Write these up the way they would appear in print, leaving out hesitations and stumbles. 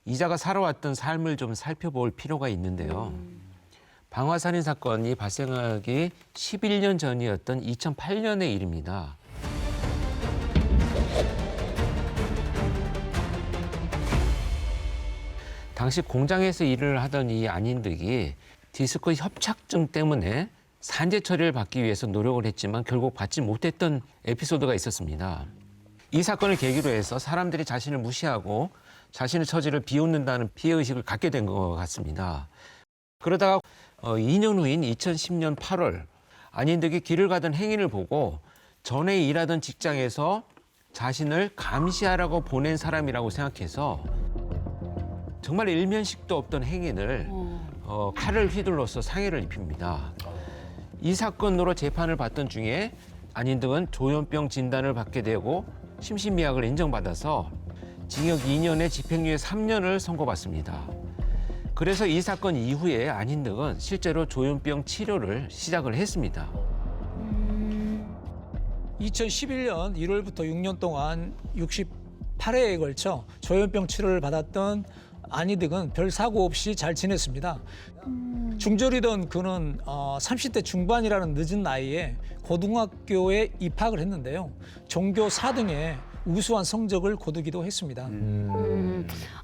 이자가 살아왔던 삶을 좀 살펴볼 필요가 있는데요. 방화살인 사건이 발생하기 11년 전이었던 2008년의 일입니다. 당시 공장에서 일을 하던 이 안인득이 디스크 협착증 때문에 산재 처리를 받기 위해서 노력을 했지만 결국 받지 못했던 에피소드가 있었습니다. 이 사건을 계기로 해서 사람들이 자신을 무시하고 자신의 처지를 비웃는다는 피해의식을 갖게 된 것 같습니다. 그러다가 2년 후인 2010년 8월 안인득이 길을 가던 행인을 보고 전에 일하던 직장에서 자신을 감시하라고 보낸 사람이라고 생각해서 정말 일면식도 없던 행인을 칼을 휘둘러서 상해를 입힙니다. 이 사건으로 재판을 받던 중에 안인득은 조현병 진단을 받게 되고 심신미약을 인정받아서 징역 2년에 집행유예 3년을 선고받습니다. 그래서 이 사건 이후에 안인득은 실제로 조현병 치료를 시작을 했습니다. 2011년 1월부터 6년 동안 68회에 걸쳐 조현병 치료를 받았던 안인득은 별 사고 없이 잘 지냈습니다. 중졸이던 그는 30대 중반이라는 늦은 나이에 고등학교에 입학을 했는데요. 종교 4등에 우수한 성적을 거두기도 했습니다.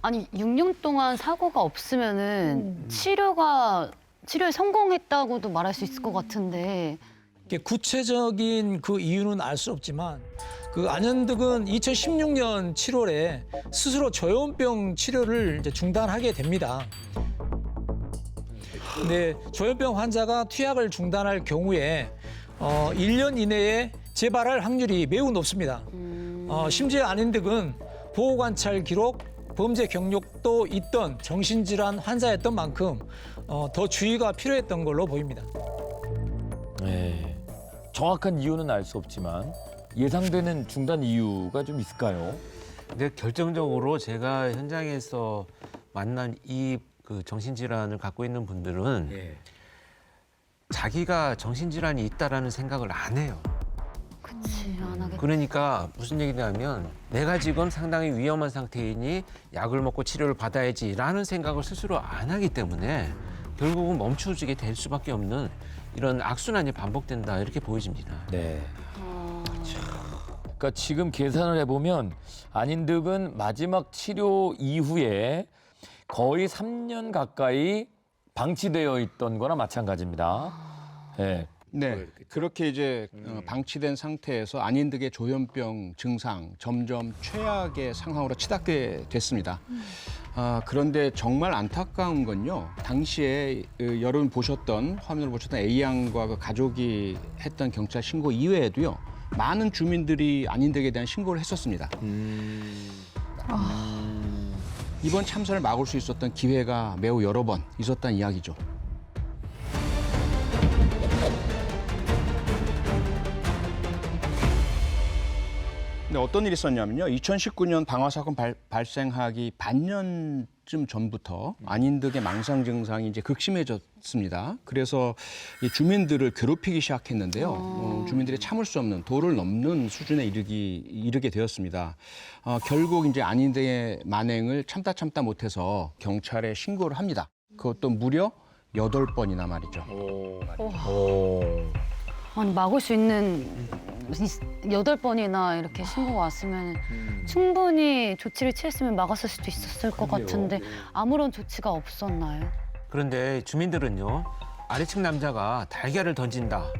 아니 6년 동안 사고가 없으면은 치료에 성공했다고도 말할 수 있을 것 같은데. 구체적인 그 이유는 알 수 없지만 그 안인득은 2016년 7월에 스스로 조현병 치료를 이제 중단하게 됩니다. 근데 조현병 환자가 투약을 중단할 경우에 1년 이내에 재발할 확률이 매우 높습니다. 심지어 안인득은 보호관찰 기록, 범죄 경력도 있던 정신질환 환자였던 만큼 더 주의가 필요했던 걸로 보입니다. 네. 정확한 이유는 알 수 없지만 예상되는 중단 이유가 좀 있을까요? 근데 결정적으로 제가 현장에서 만난 이 그 정신질환을 갖고 있는 분들은 자기가 정신질환이 있다라는 생각을 안 해요. 그치, 안 하겠다. 그러니까 무슨 얘기냐면 내가 지금 상당히 위험한 상태이니 약을 먹고 치료를 받아야지라는 생각을 스스로 안 하기 때문에 결국은 멈춰지게 될 수밖에 없는 이런 악순환이 반복된다 이렇게 보여집니다. 네. 그러니까 지금 계산을 해보면 안인득은 마지막 치료 이후에 거의 3년 가까이 방치되어 있던 거나 마찬가지입니다. 네. 네, 그렇게 이제 방치된 상태에서 안인득의 조현병 증상 점점 최악의 상황으로 치닫게 됐습니다. 그런데 정말 안타까운 건요. 당시에 여러분 보셨던 화면을 보셨던 A양과 그 가족이 했던 경찰 신고 이외에도요. 많은 주민들이 안인득에 대한 신고를 했었습니다. 이번 참사를 막을 수 있었던 기회가 매우 여러 번 있었다는 이야기죠. 근데 어떤 일이 있었냐면요. 2019년 방화 사건 발생하기 반년쯤 전부터 안인득의 망상 증상이 이제 극심해졌습니다. 그래서 이 주민들을 괴롭히기 시작했는데요. 주민들이 참을 수 없는 도를 넘는 수준에 이르게 되었습니다. 결국 이제 안인득의 만행을 참다 못해서 경찰에 신고를 합니다. 그것도 무려 8번이나 말이죠. 아니 막을 수 있는 8번이나 이렇게 신고가 왔으면 충분히 조치를 취했으면 막았을 수도 있었을 것 같은데 아무런 조치가 없었나요? 그런데 주민들은요. 아래층 남자가 달걀을 던진다.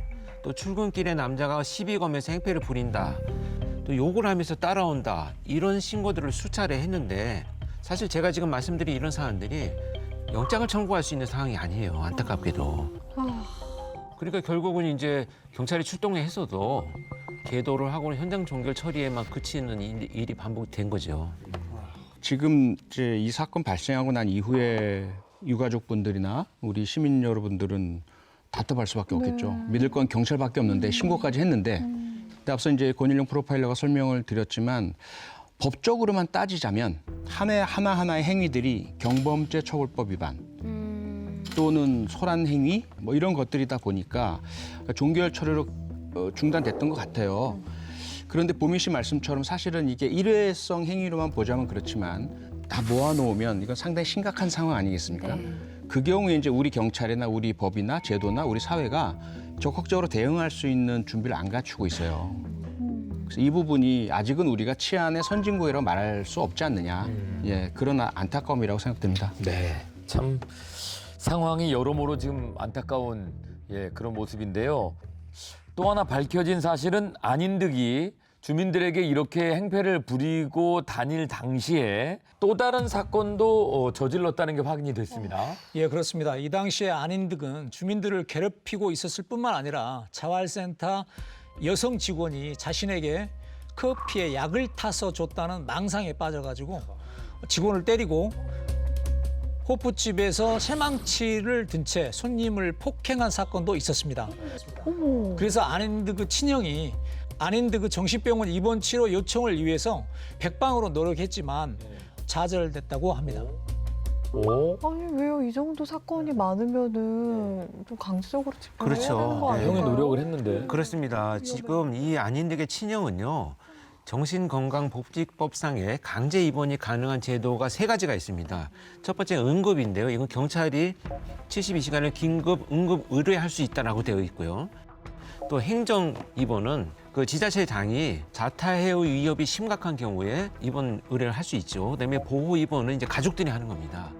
또 출근길에 남자가 시비 거면서 행패를 부린다. 또 욕을 하면서 따라온다. 이런 신고들을 수차례 했는데 사실 제가 지금 말씀드린 이런 사안들이 영장을 청구할 수 있는 상황이 아니에요. 안타깝게도. 그러니까 결국은 이제 경찰이 출동했어도 계도를 하고 현장 종결 처리에만 그치는 일이 반복된 거죠. 지금 이제 이 사건 발생하고 난 이후에 유가족분들이나 우리 시민 여러분들은 답답할 수밖에 없겠죠. 믿을 건 경찰밖에 없는데 신고까지 했는데 근데 앞서 이제 권일용 프로파일러가 설명을 드렸지만 법적으로만 따지자면 하나하나의 행위들이 경범죄 처벌법 위반 또는 소란 행위 뭐 이런 것들이다 보니까 종결 처리로 중단됐던 것 같아요. 그런데 보민 씨 말씀처럼 사실은 이게 일회성 행위로만 보자면 그렇지만 다 모아놓으면 이건 상당히 심각한 상황 아니겠습니까? 그 경우에 이제 우리 경찰이나 우리 법이나 제도나 우리 사회가 적극적으로 대응할 수 있는 준비를 안 갖추고 있어요. 그래서 이 부분이 아직은 우리가 치안의 선진국이라고 말할 수 없지 않느냐. 예, 그런 안타까움이라고 생각됩니다. 네. 참 상황이 여러모로 지금 안타까운 그런 모습인데요. 또 하나 밝혀진 사실은 안인득이 주민들에게 이렇게 행패를 부리고 다닐 당시에 또 다른 사건도 저질렀다는 게 확인이 됐습니다. 예, 그렇습니다. 이 당시에 안인득은 주민들을 괴롭히고 있었을 뿐만 아니라 자활센터 여성 직원이 자신에게 커피에 약을 타서 줬다는 망상에 빠져가지고 직원을 때리고 호프집에서 새망치를 든 채 손님을 폭행한 사건도 있었습니다. 그래서 안인득 친형이 안인득 정신병원 입원 치료 요청을 위해서 백방으로 노력했지만 좌절됐다고 합니다. 오? 아니 왜요? 이 정도 사건이 많으면은 좀 강제적으로 집행해야 그렇죠. 되는 거 네. 아니에요? 형이 노력을 했는데. 그렇습니다. 지금 이 안인득의 친형은요. 정신건강복지법상에 강제 입원이 가능한 제도가 3가지가 있습니다. 첫 번째 응급인데요. 이건 경찰이 72시간을 긴급 응급 의뢰할 수 있다라고 되어 있고요. 또 행정 입원은 그 지자체장이 자타해의 위협이 심각한 경우에 입원 의뢰를 할 수 있죠. 그다음에 보호 입원은 이제 가족들이 하는 겁니다.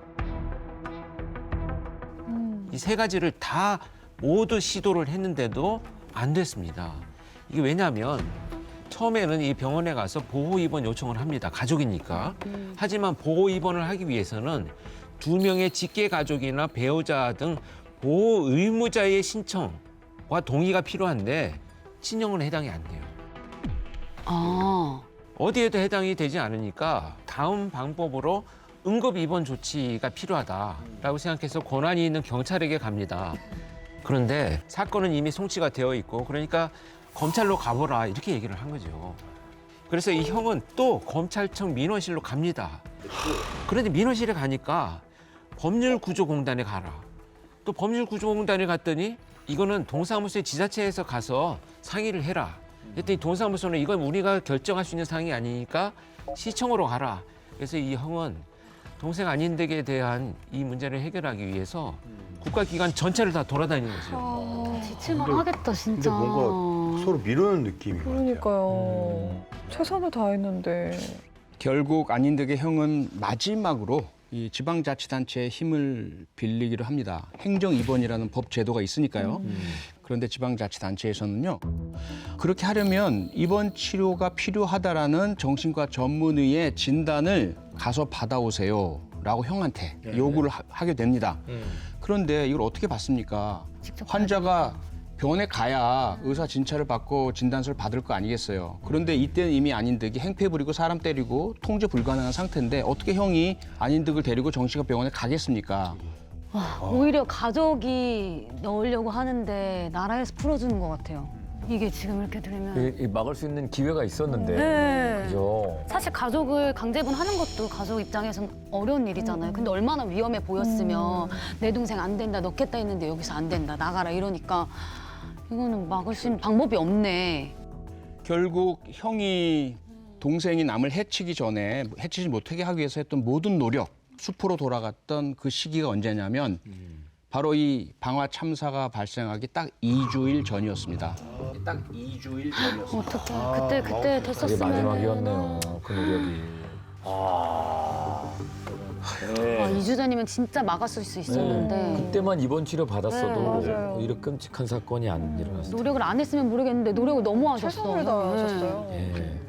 이 3가지를 다 모두 시도를 했는데도 안 됐습니다. 이게 왜냐하면 처음에는 이 병원에 가서 보호 입원 요청을 합니다. 가족이니까. 하지만 보호 입원을 하기 위해서는 2명의 직계 가족이나 배우자 등 보호 의무자의 신청과 동의가 필요한데 친형은 해당이 안 돼요. 아, 어디에도 해당이 되지 않으니까 다음 방법으로 응급 입원 조치가 필요하다라고 생각해서 권한이 있는 경찰에게 갑니다. 그런데 사건은 이미 송치가 되어 있고 그러니까 검찰로 가보라 이렇게 얘기를 한 거죠. 그래서 이 형은 또 검찰청 민원실로 갑니다. 그런데 민원실에 가니까 법률구조공단에 가라. 또 법률구조공단에 갔더니 이거는 동사무소의 지자체에서 가서 상의를 해라. 그랬더니 동사무소는 이건 우리가 결정할 수 있는 사항이 아니니까 시청으로 가라. 그래서 이 형은 동생 안인득에 대한 이 문제를 해결하기 위해서 국가기관 전체를 다 돌아다니는 거죠. 지칠만 하겠다 진짜. 근데 뭔가 서로 미루는 느낌인 것 같아요. 그러니까요. 최선을 다했는데. 결국 안인득의 형은 마지막으로 이 지방자치단체의 힘을 빌리기로 합니다. 행정입원이라는 법 제도가 있으니까요. 그런데 지방자치단체에서는요. 그렇게 하려면 입원 치료가 필요하다라는 정신과 전문의의 진단을 가서 받아오세요. 라고 형한테 요구를 하게 됩니다. 그런데 이걸 어떻게 받습니까? 직접 환자가 병원에 가야 의사 진찰을 받고 진단서를 받을 거 아니겠어요. 그런데 이때는 이미 안인득이 행패 부리고 사람 때리고 통제 불가능한 상태인데 어떻게 형이 안인득을 데리고 정신과 병원에 가겠습니까? 와, 오히려 가족이 넣으려고 하는데 나라에서 풀어주는 것 같아요. 이게 지금 이렇게 들으면. 막을 수 있는 기회가 있었는데. 네. 그죠? 사실 가족을 강제분하는 것도 가족 입장에선 어려운 일이잖아요. 근데 얼마나 위험해 보였으면 내 동생 안 된다, 넣겠다 했는데 여기서 안 된다, 나가라 이러니까 이거는 막을 수 있는 방법이 없네. 결국 형이 동생이 남을 해치기 전에 해치지 못하게 하기 위해서 했던 모든 노력, 숲으로 돌아갔던 그 시기가 언제냐면 바로 이 방화 참사가 발생하기 딱 2주일 전이었습니다. 딱 2주일 전이었습니다. 어떡해. 그때 그게 됐었으면. 마지막이었네요. 그 노력이. 아, 2주 전이면 진짜 막았을 수 있었는데. 그때만 입원 치료 받았어도 네, 맞아요. 이렇게 끔찍한 사건이 안 일어났을 노력을 안 했으면 모르겠는데 노력을 너무 하셨어. 최선을 다하셨어요. 텐데. 예.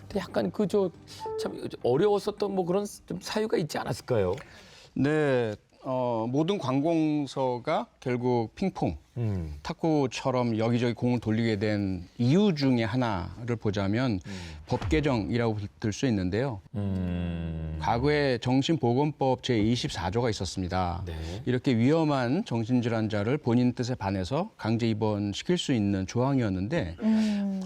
근데 약간 참 어려웠었던 뭐 그런 좀 사유가 있지 않았을까요? 네, 모든 관공서가 결국 핑퐁, 탁구처럼 여기저기 공을 돌리게 된 이유 중에 하나를 보자면 법 개정이라고 들 수 있는데요. 과거에 정신보건법 제24조가 있었습니다. 네. 이렇게 위험한 정신질환자를 본인 뜻에 반해서 강제 입원시킬 수 있는 조항이었는데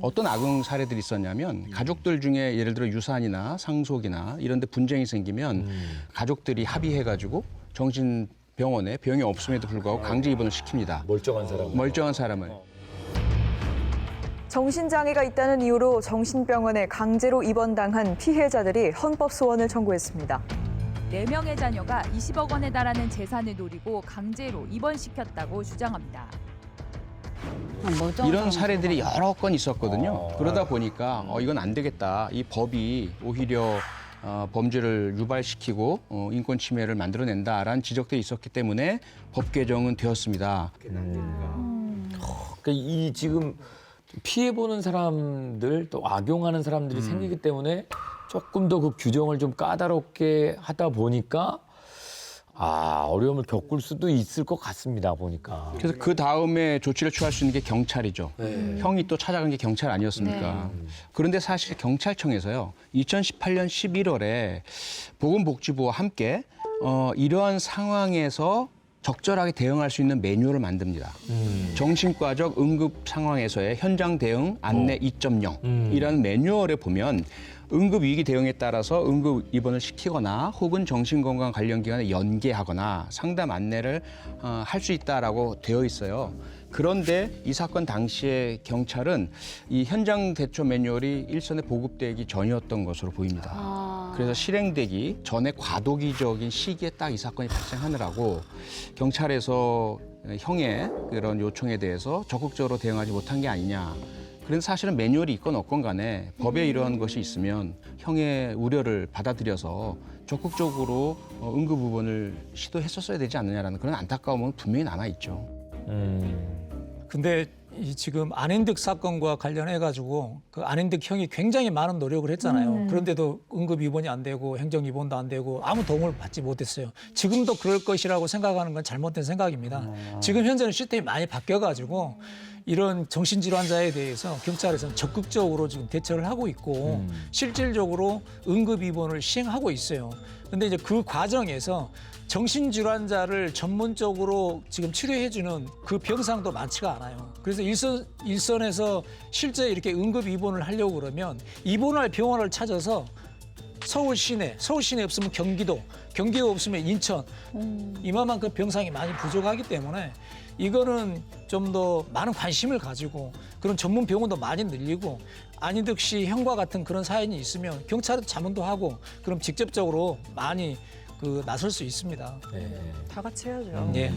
어떤 악용 사례들이 있었냐면 가족들 중에 예를 들어 유산이나 상속이나 이런 데 분쟁이 생기면 가족들이 합의해가지고 정신병원에 병이 없음에도 불구하고 강제 입원을 시킵니다. 멀쩡한 사람. 멀쩡한 사람을. 정신장애가 있다는 이유로 정신병원에 강제로 입원당한 피해자들이 헌법 소원을 청구했습니다. 4명의 자녀가 20억 원에 달하는 재산을 노리고 강제로 입원시켰다고 주장합니다. 이런 사례들이 여러 건 있었거든요. 그러다 보니까 이건 안 되겠다. 이 법이 오히려 범죄를 유발시키고 인권 침해를 만들어낸다라는 지적들이 있었기 때문에 법 개정은 되었습니다. 그러니까 이 지금 피해 보는 사람들 또 악용하는 사람들이 생기기 때문에 조금 더 그 규정을 좀 까다롭게 하다 보니까 어려움을 겪을 수도 있을 것 같습니다. 보니까. 그래서 그 다음에 조치를 취할 수 있는 게 경찰이죠. 형이 또 찾아간 게 경찰 아니었습니까? 그런데 사실 경찰청에서요, 2018년 11월에 보건복지부와 함께 이러한 상황에서 적절하게 대응할 수 있는 매뉴얼을 만듭니다. 정신과적 응급 상황에서의 현장 대응 안내 2.0이라는 매뉴얼에 보면 응급 위기 대응에 따라서 응급 입원을 시키거나 혹은 정신건강 관련 기관에 연계하거나 상담 안내를 할 수 있다라고 되어 있어요. 그런데 이 사건 당시에 경찰은 이 현장 대처 매뉴얼이 일선에 보급되기 전이었던 것으로 보입니다. 그래서 실행되기 전에 과도기적인 시기에 딱 이 사건이 발생하느라고 경찰에서 형의 그런 요청에 대해서 적극적으로 대응하지 못한 게 아니냐. 그런데 사실은 매뉴얼이 있건 없건 간에 법에 이러한 것이 있으면 형의 우려를 받아들여서 적극적으로 응급 입원을 시도했었어야 되지 않느냐라는 그런 안타까움은 분명히 남아있죠. 근데 이 지금 안앤득 사건과 관련해 가지고 그 안앤득 형이 굉장히 많은 노력을 했잖아요. 그런데도 응급 입원이 안 되고 행정 입원도 안 되고 아무 도움을 받지 못했어요. 지금도 그럴 것이라고 생각하는 건 잘못된 생각입니다. 지금 현재는 시스템이 많이 바뀌어 가지고 이런 정신질환자에 대해서 경찰에서는 적극적으로 지금 대처를 하고 있고 실질적으로 응급 입원을 시행하고 있어요. 근데 이제 그 과정에서 정신질환자를 전문적으로 지금 치료해주는 그 병상도 많지가 않아요. 그래서 일선에서 실제 이렇게 응급 입원을 하려고 그러면 입원할 병원을 찾아서 서울 시내 없으면 경기도 없으면 인천 이만큼 병상이 많이 부족하기 때문에 이거는 좀 더 많은 관심을 가지고 그런 전문 병원도 많이 늘리고 안인득 씨 형과 같은 그런 사연이 있으면 경찰도 자문도 하고 그럼 직접적으로 많이 나설 수 있습니다. 다 같이 해야죠. 예.